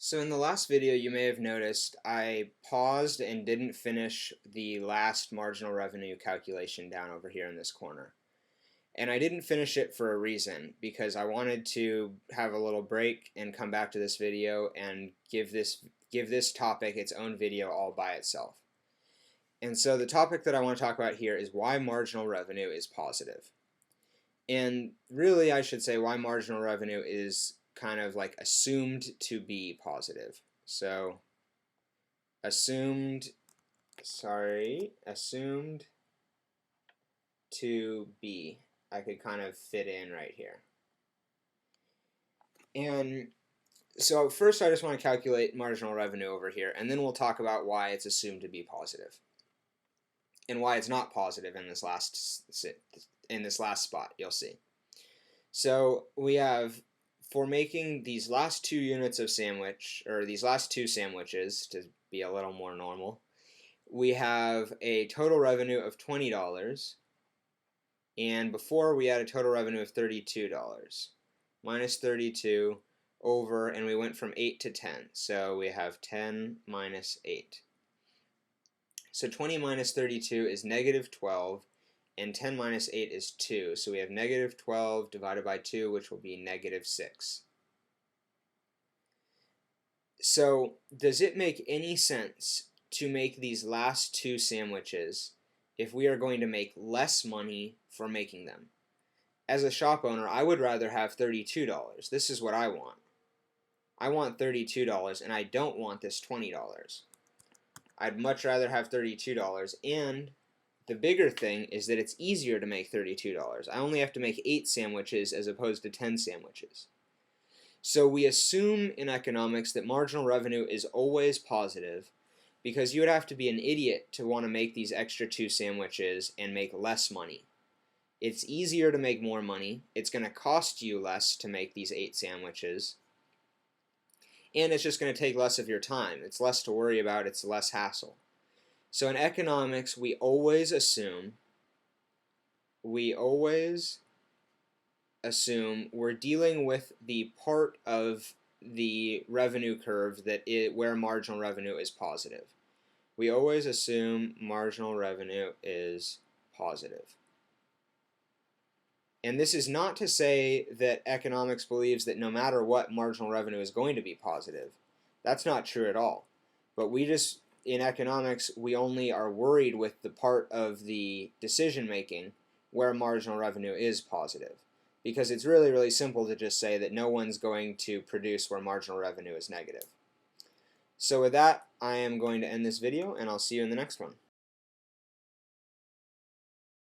So in the last video, you may have noticed I paused and didn't finish the last marginal revenue calculation down over here in this corner. And I didn't finish it for a reason, because I wanted to have a little break and come back to this video and give this topic its own video all by itself. And so the topic that I want to talk about here is why marginal revenue is positive. And really, I should say why marginal revenue is kind of like assumed to be positive. So assumed to be, I could kind of fit in right here. And so first I just want to calculate marginal revenue over here, and then we'll talk about why it's assumed to be positive and why it's not positive in this last spot, you'll see. So we have, for making these last two units of sandwich, or these last two sandwiches, to be a little more normal, we have a total revenue of $20, and before we had a total revenue of $32. Minus 32 over, and we went from 8 to 10, so we have 10 minus 8. So 20 minus 32 is negative 12, and 10 minus 8 is 2, so we have negative 12 divided by 2, which will be negative 6. So does it make any sense to make these last two sandwiches if we are going to make less money for making them? As a shop owner, I would rather have $32. This is what I want. I want $32, and I don't want this $20. I'd much rather have $32, and the bigger thing is that it's easier to make $32. I only have to make 8 sandwiches as opposed to 10 sandwiches. So we assume in economics that marginal revenue is always positive, because you would have to be an idiot to want to make these extra 2 sandwiches and make less money. It's easier to make more money, it's going to cost you less to make these 8 sandwiches, and it's just going to take less of your time. It's less to worry about, it's less hassle. So in economics, we always assume we're dealing with the part of the revenue curve where marginal revenue is positive. We always assume marginal revenue is positive. And this is not to say that economics believes that no matter what, marginal revenue is going to be positive. That's not true at all. But in economics, we only are worried with the part of the decision making where marginal revenue is positive. Because it's really, really simple to just say that no one's going to produce where marginal revenue is negative. So with that, I am going to end this video, and I'll see you in the next one.